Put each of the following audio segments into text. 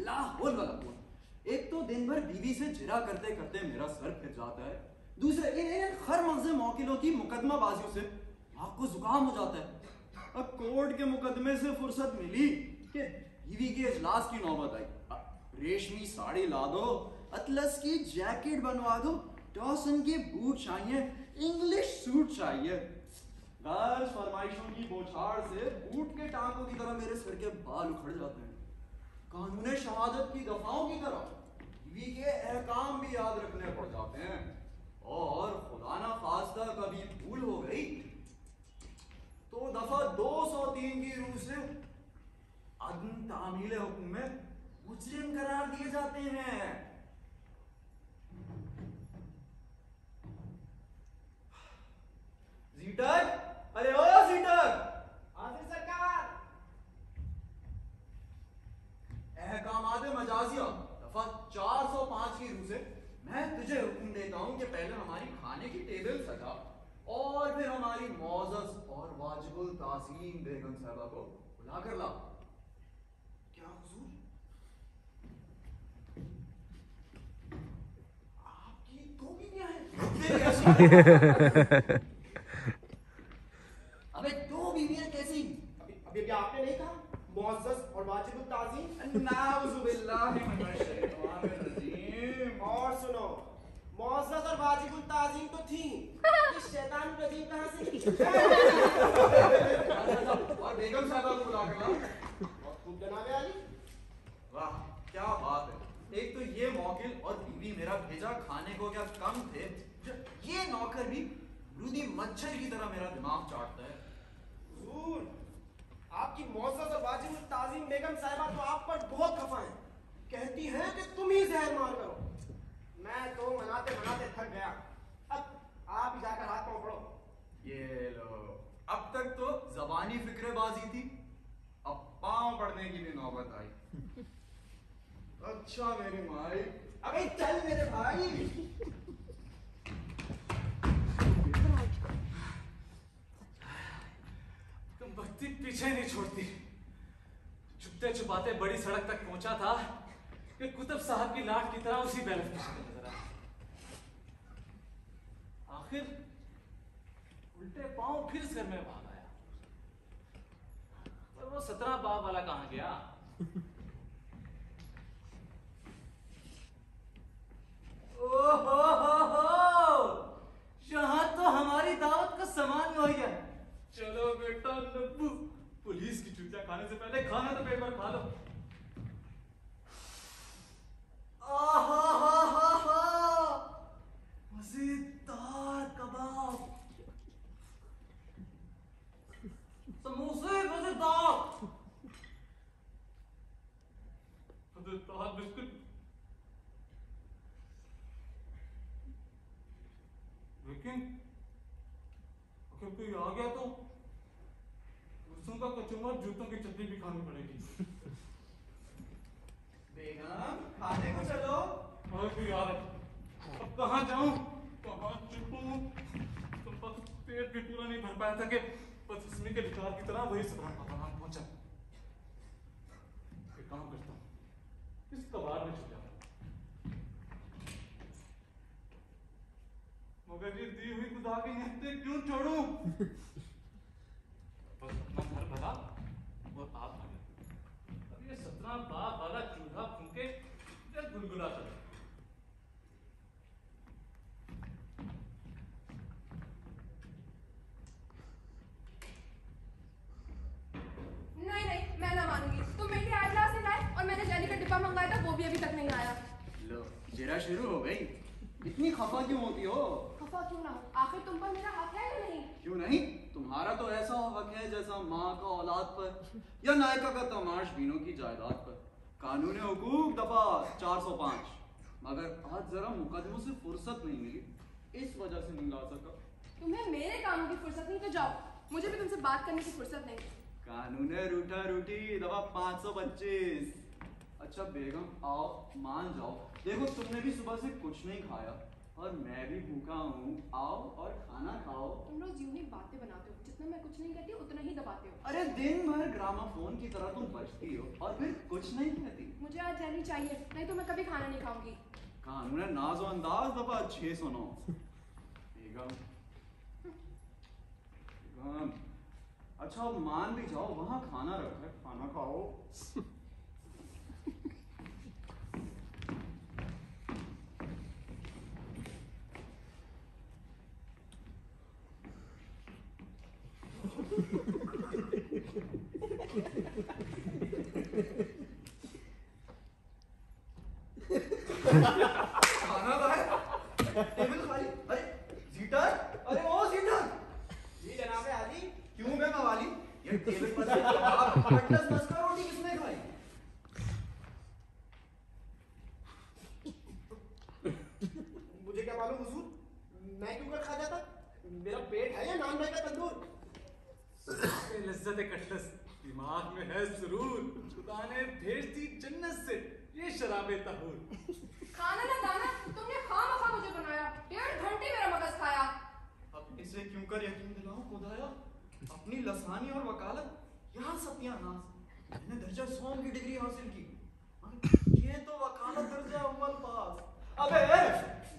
लाहौल वाला कौन। एक तो दिन भर बीवी से जिरा करते करते मेरा सर फिर जाता है, दूसरे इन खर मगज़े मौकिलों की मुकदमाबाजियों से नाक को जुकाम हो जाता है। अब कोर्ट के मुकदमे से फुर्सत मिली कि बीवी के इजलास की नौबत आई। रेशमी साड़ी ला दो, अतलस की जैकेट बनवा दो, डॉसन के बूट चाहिए, इंग्लिश सूट चाहिए। बस फरमाइशों की बौछार से बूट के टांकों की तरह मेरे सिर के बाल उखड़ जाते हैं। कानून शहादत की दफाओं की तरह बीवी के अहकाम भी याद रखने पड़ जाते हैं। और खुदा ना खास्ता कभी भूल हो गई तो दफा 203 की रूह से अदम तामील हुक्म में मुजरिम करार दिए जाते हैं। जीटर, अरे ओ जीटर। हाजिर सरकार। अहकामात मजाजिया दफा 405 की रूह से मैं तुझे हुक्म देता हूं कि पहले हमारी खाने की टेबल सजा और फिर हमारी मौजज़ और वाजिबुल ताज़ीम बेगम साहबा को बुला कर ला। क्या हुजूर? आपकी दो बीवियां हैं? अबे दो बीवियां कैसी? अभी आपने नहीं कहा मुअज़्ज़ज़ और वाजिबुल ताज़ीम? नाउज़ुबिल्लाहि मिनश शैतानिर रजीम। और सुनो, मुअज़्ज़ज़ और वाजिबुल ताज़ीम तो थी, इस शैतान रजीम कहां से? और बेगम साहबा को बुला कर ला। और तुम जनाबे आली? वाह क्या बात है। एक तो ये मौकिल और बीवी मेरा भेजा खाने को क्या कम थे, ये नौकर भी रूदी मच्छर की तरह मेरा दिमाग चाटता है। हुजूर, आपकी मुअज़्ज़ज़ और वाजिबुल ताज़ीम बेगम साहिबा तो आप पर बहुत खफा हैं। कहती हैं कि तुम ही जहर मार करो। मैं तो मनाते मनाते थक गया। अब आप ही जाकर हाथ पांव पढ़ो। ये लो, अब तक तो जबानी फिक्रेबाजी थी, अब पांव पढ़ने की भी नौबत आई। अच्छा मेरी माई। अबे चल मेरे भाई। तुम बत्ती पीछे नहीं छोड़ती। छुपते छुपाते बड़ी सड़क तक पहुंचा था कि कुतुब साहब की लाट की तरह उसी बैरफ की शक्ल नजर आई। आखिर उल्टे पांव फिर इस घर में भाग आया। पर वो 17 बाब वाला कहां गया? यहाँ तो हमारी दावत का सामान हो गया। चलो बेटा नब्बू, पुलिस की चूतिया खाने से पहले खाना तो पेट भर खा लो। मजेदार कबाब, समोसे मजेदार, मजेदार बिस्कुट। लेकिन अगर कोई आ गया तो गुस्सों का कचूमर जूतों की चटनी भी खानी पड़ेगी। बेगम खाने को चलो। और कोई आ रहा, अब कहाँ जाऊं, कहाँ छुपूं? तुम बस पेट भी पूरा नहीं भर पाया था कि बस उसमें के विकार की तरह वही सदरा पहुंचा। एक काम करता हूँ, इस कबाड़ में छुप जाता हूँ। मगर ये दी हुई खुदा की नियतें क्यों छोड़ूं? बस अपना घर भरा और आप भरे। अब ये 17 बाप वाला चूल्हा फूंके जब गुलगुला कर नहीं, मैं ना मानूंगी। तुम मेरी आयला से लाए और मैंने जैली का डिब्बा मंगवाया था, वो भी अभी तक नहीं आया। लो जिरा शुरू हो गई। इतनी खफा क्यों होती हो? खफा क्यों ना हो, आखिर तुम पर मेरा हक है या नहीं? क्यों नहीं? तुम्हारा तो ऐसा हक है जैसा माँ का औलाद पर या नायका का तमाश बीनों की जायदाद पर। कानून हुकूक दफा 405। मगर आज जरा मुकदमों से फुर्सत नहीं मिली, इस वजह से नहीं ला सका। तुम्हें मेरे कामों की फुर्सत नहीं तो जाओ, मुझे भी तुमसे बात करने की फुर्सत नहीं। कानून रूठा रूठी दफा 525। अच्छा बेगम आओ मान जाओ, देखो तुमने भी सुबह से कुछ नहीं खाया और मैं भी भूखा हूँ, आओ और खाना खाओ। तुम रोज यूं ही बातें बनाते हो, जितना मैं कुछ नहीं कहती उतना ही दबाते हो। अरे दिन भर ग्रामाफोन की तरह तुम बजती हो और फिर कुछ नहीं कहती। मुझे आज जैनी चाहिए, नहीं तो मैं कभी खाना नहीं खाऊंगी। कानून है नाज़ो अंदाज दफा 609। बेगम बेगम, अच्छा अब मान भी जाओ, वहां खाना रखा है, खाना खाओ। खाना लाए, टेबल खाली। अरे जीटर, अरे ओ जीटर। जी जनाब हाजी। क्यों बे मवाली, ये टेबल पर से कबाब, कटलस, मस्का रोटी किसने खाई? मुझे क्या मालूम हुजूर, मैं क्यों कर खा जाता? मेरा पेट है या नान भाई का तंदूर? लज्जत कटलस दिमाग में है सुरूर, खुदा ने भेज दी जन्नत से ये शराबे तहूर। खाना ना दाना, तुमने खामखा मुझे बनाया, 1.5 घंटे मेरा मगज खाया। अब इसे क्यों कर यकीन दिलाऊं खुदाया, अपनी लसानी और वकालत यहाँ सत्यानाश। मैंने दर्जा सोम की डिग्री हासिल की, ये तो वकालत दर्जा अव्वल पास। अबे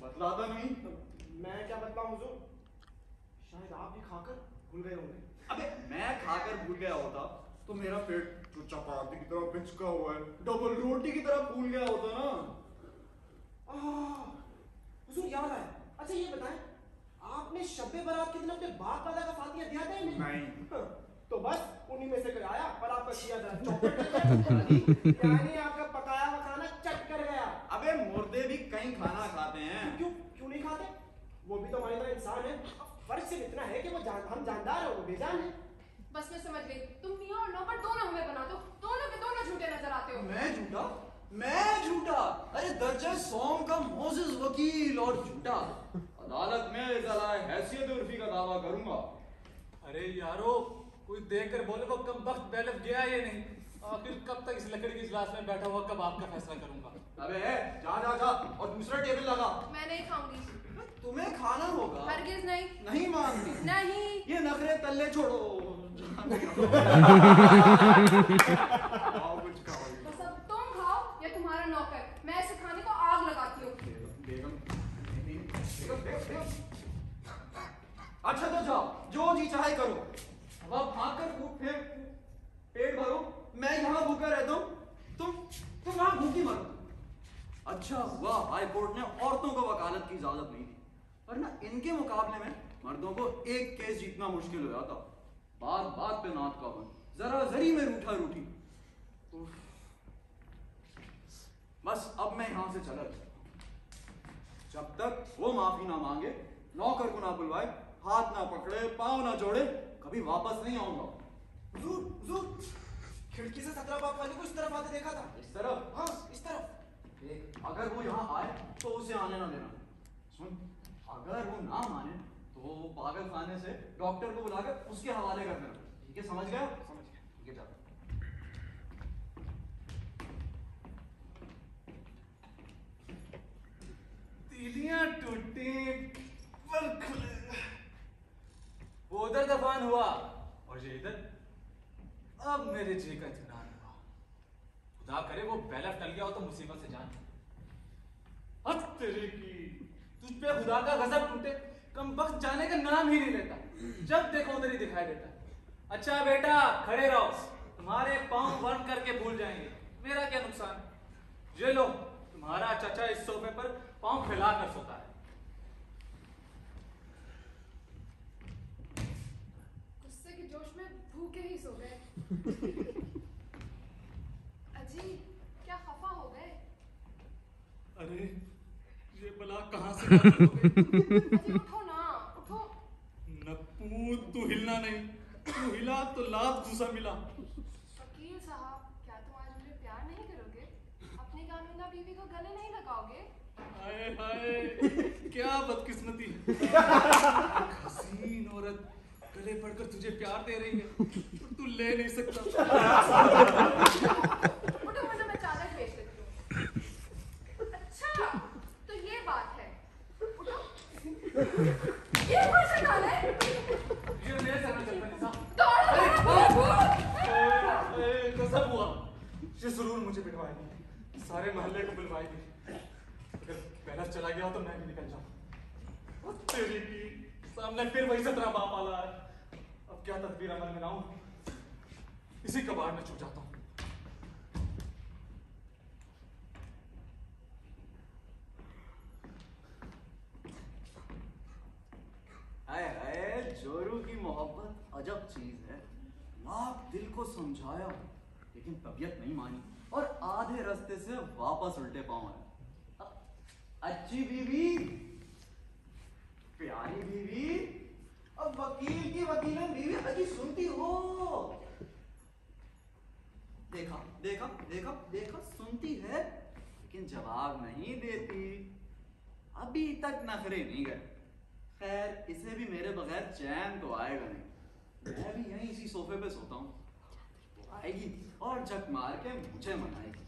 बतलाता नहीं। मैं क्या बतलाऊं हुजूर, शायद आप भी खाकर भूल गए होंगे। अबे मैं खाकर भूल गया होता तो मेरा पेट जो चपाती की तरह पिचका हुआ है, डबल रोटी की तरह फूल गया होता ना। हुजूर याद आया, अच्छा ये बताएं, आपने शब्बे बारात के दिन अपने बाप दादा का फातिहा दिया था या नहीं? नहीं। तो बस उन्हीं में से कोई आया और आपका किया था चौपट कर गया। यानी आपका पकाया हुआ खाना चट कर गया। अबे मुर्दे भी कहीं खाना खाते हैं। क्यों क्यों नहीं खाते? वो भी तो हमारी तरह इंसान है। फर्क सिर्फ इतना है कि वो हम जानदार है, वो बेजान है। बस मैं समझ गई, तुम मियां और नौकर दोनों हमें बना दो, दोनों के दोनों झूठे नजर आते हो। मैं झूठा? मैं झूठा? अरे दर्जा सोम का मोजिज वकील और झूठा। अदालत में इज़ालाए हैसियत उर्फी का दावा करूंगा। अरे यारो, कोई देखकर बोले वो कम वक्त बैलफ गया ये नहीं, आखिर कब तक इस लकड़ी की इजलास में बैठा हुआ, कब आपका फैसला करूंगा। अबे जा जा जा और दूसरा टेबल लगा। मैं नहीं खाऊंगी। तुम्हें खाना होगा। हरगिज नहीं। नहीं मानती? नहीं। ये नखरे तल्ले छोड़ो। कुछ खाओ। बस अब तुम खाओ या तुम्हारा नौकर, मैं इसे खाने को आग लगाती हूँ। बेगम, अच्छा तो जाओ, जो जी चाहे करो। अब आप खाकर फिर पेट भरो, मैं यहाँ भूखा रहता हूँ, तुम वहां भूखी मरो। अच्छा हुआ हाई कोर्ट ने औरतों को वकालत की इजाजत नहीं दी, वरना इनके मुकाबले में मर्दों को एक केस जीतना मुश्किल हो जाता। बात बात पे नात का बन, जरा जरी में रूठा रूठी। बस अब मैं यहाँ से चला, जब तक वो माफी ना मांगे, नौकर को ना बुलवाए, हाथ ना पकड़े, पाँव ना जोड़े, कभी वापस नहीं आऊंगा। हुजूर हुजूर, खिड़की से 17 बाप वाली को इस तरफ आते देखा था। इस तरफ? हाँ इस तरफ। देख, अगर वो यहाँ आए तो उसे आने ना देना। सुन, अगर वो ना माने तो पागल खाने से डॉक्टर को बुलाकर उसके हवाले कर देना। ठीक है, समझ गया? समझ गया। ठीक है, चल। तीलियां टूटी पर खुले, वो उधर दफान हुआ और ये इधर। अब मेरे जी का इत्मीनान हुआ। खुदा करे वो बैलफ टल गया हो तो मुसीबत से जान। हद तेरे की, तुझ पे खुदा का गजब टूटे, कम वक्त जाने का नाम ही नहीं लेता, जब देखो उधर ही दिखाई देता। अच्छा बेटा खड़े रहो, तुम्हारे पांव बंद करके भूल जाएंगे, मेरा क्या नुकसान। ये लो, तुम्हारा चाचा इस सोफे पर पांव फैला कर सोता है। गुस्से के जोश में भूखे ही सो गए। अजी क्या खफा हो गए? अरे ये बला कहां से नाज़िल हो गई? अजी उठो ना, उठो। नप्पू तू हिलना नहीं, तू हिला तो लात घुसा मिला। वकील साहब, क्या तुम आज मुझे प्यार नहीं करोगे? अपनी कानूना बीवी को गले नहीं लगाओगे? हाय हाय, क्या बदकिस्मती। हसीन औरत गले पड़कर तुझे प्यार दे रही है, तू ले नहीं सकता। उठो वरना मैं चादर भेज देती हूँ। अच्छा तो ये बात है, उठो ये कौन सा गाना है? ये मेरे सर में चल पड़ी साहब। कसम हुआ ये जरूर मुझे पिटवाएगी, सारे मोहल्ले को बुलवाएगी। अगर पहला चला गया तो मैं भी निकल जाऊं। तेरी की सामने फिर वही 17 बाप वाला है। अब क्या तदबीर अमल में लाऊं, इसी कबाड़ में छू जाता हूं। हाय हाय, जोरू की मोहब्बत अजब चीज है। लाख दिल को समझाया लेकिन तबीयत नहीं मानी और आधे रास्ते से वापस उल्टे पांव आए। अच्छी बीवी, प्यारी बीवी, अब वकील की वकीलन बीवी अजी सुनती हो। देखा देखा देखा देखा, सुनती है लेकिन जवाब नहीं देती। अभी तक नखरे नहीं गए। खैर, इसे भी मेरे बगैर चैन तो आएगा नहीं। मैं भी यहीं इसी सोफे पे सोता हूँ। वो आएगी और झक मार के मुझे मनाएगी।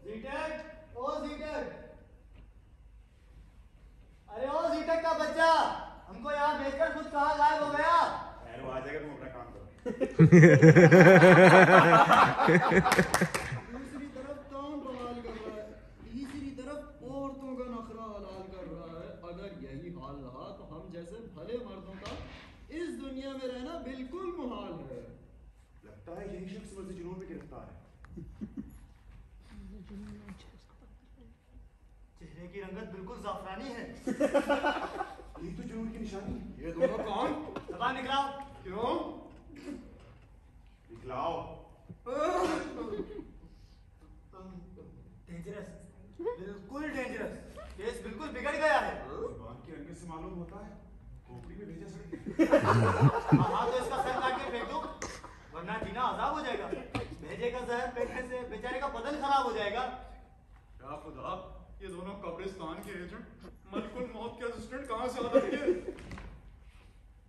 जीटेक, ओ जीटेक, अरे ओ जीटेक का बच्चा, हमको यहाँ भेजकर खुद कहाँ गायब हो गया? खैर वो आ जाएगा, तुम अपना काम करो। दूसरी तरफ काम बवाल कर रहा है, तीसरी तरफ औरतों का नखरा हलाल कर रहा है। अगर यही हाल रहा तो हम जैसे भले मर्दों का इस दुनिया में रहना बिल्कुल मुहाल है। लगता है यही शख्स मर्द जुनून में गिरफ्तार है। चेहरे की रंगत बिल्कुल जाफरानी है। यही तो जुनून की निशानी है। ये दोनों कौन? जबान निकलाओ। क्यों? दिखलाओ। डेंजरस, बिल्कुल डेंजरस। केस बिल्कुल बिगड़ गया है। जुबान की रंगत से मालूम होता है खोपड़ी में भेजा सड़क। हाँ तो इसका सर काट के फेंक दो, वरना जीना अजाब हो जाएगा। भेजे का जहर फेंकने से बेचारे का बदन खराब हो जाएगा। क्या खुदा, ये दोनों कब्रिस्तान के एजेंट, मलकुल मौत के असिस्टेंट कहाँ से आ रहे हैं?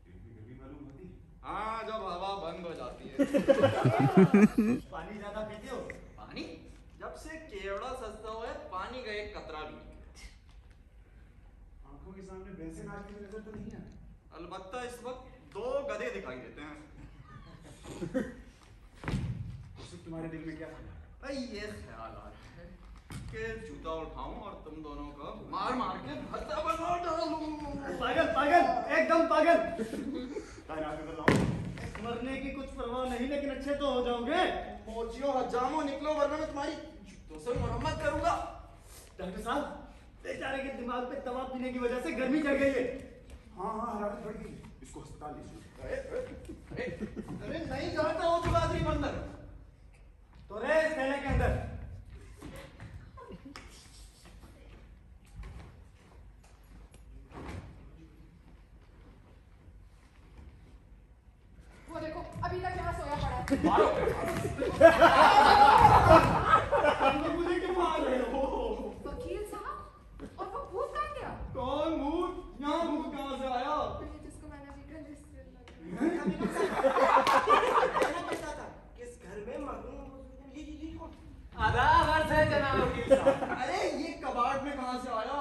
गर्मी मालूम होती। हाँ, जब हवा बंद हो जाती है। पानी ज्यादा पीते हो? पानी? जब से केवड़ा सस्ता हुआ है, पानी का एक कतरा भी नहीं। आंखों के सामने भैंसे नाचती हुई नजर तो नहीं है। अलबत्ता इस वक्त 2 गधे दिखाई देते हैं। उस वक्त तुम्हारे दिल में क्या था? भाई ये ख्याल आ रहा है कि जूता उठाऊं और तुम दोनों का मार मार के भद्दा बना डालूं। पागल पागल, एकदम पागल। तायनात कर लाऊं। मरने की कुछ परवाह नहीं, लेकिन अच्छे तो हो जाओगे। मोचियों हजामों निकलो, वरना मैं तुम्हारी जूतों से मरम्मत करूंगा। डॉक्टर साहब, बेचारे के दिमाग पे दवा पीने की वजह से गर्मी चढ़ गई है। हाँ हाँ, हरारत बढ़ गई। इसको अस्पताल ले जाओ। अरे नहीं जानता हो जुगादरी बंदर। तो रहे इस थैले के अंदर। वो देखो, अभी तक यहाँ सोया पड़ा है। मुझे क्यों मार रहे हो? वकील साहब, और वो भूत कहाँ गया? कौन भूत? यहाँ भूत कहाँ से आया? ये जिसको मैंने अभी कल रिश्ते लगा। इस घर में मरहूम ये कौन? आदाब अर्ज़ है जनाब वकील साहब। अरे ये कबाड़ में कहाँ से आया?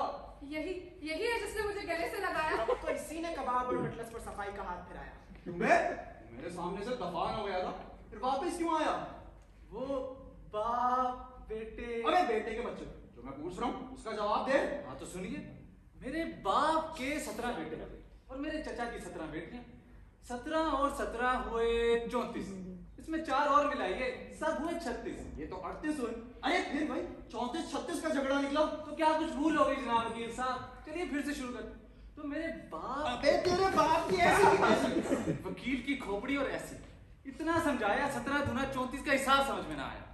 यही यही है जिसने मुझे गले से लगाया। अब तो इसी ने कबाब और कटलस पर सफाई का हाथ फिराया। तुम्हें? मेरे सामने से दफान हो गया था, फिर वापस क्यों आया? वो बाप बेटे। अरे बेटे के बच्चे, जो मैं पूछ रहा हूँ उसका जवाब दे। हाँ तो सुनिए, मेरे बाप के 17 बेटे थे और मेरे चचा की 17 बेटियां। 17 और 17 हुए 34, इसमें 4 और मिलाइए, सब हुए 36। ये तो 38 हुए। अरे फिर भाई 34-36 का झगड़ा निकला। तो क्या कुछ भूल हो गई जनाब वकील साहब? चलिए फिर से शुरू करते। तो मेरे बाप, अबे तेरे बाप की ऐसी की तैसी। वकील की खोपड़ी और ऐसी, इतना समझाया, 17 दूना 34 का हिसाब समझ में ना आया।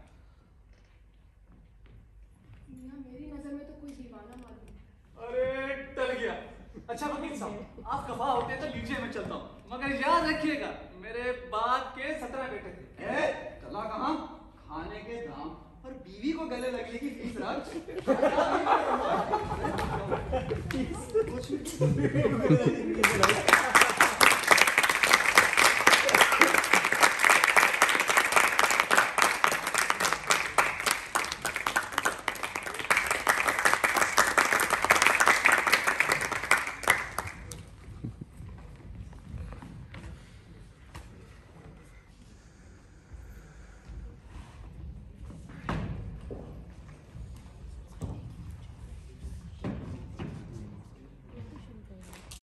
मियां, मेरी नजर में तो कोई दीवाना मालूम है। अरे टल गया। अच्छा वकील साहब, आप खफा होते तो लीजिए मैं चलता हूँ, मगर याद रखिएगा मेरे बाप के 17 बेटे थे। ए, चला कहाँ? खाने के दाम और बीवी को गले लगने की फीस रख।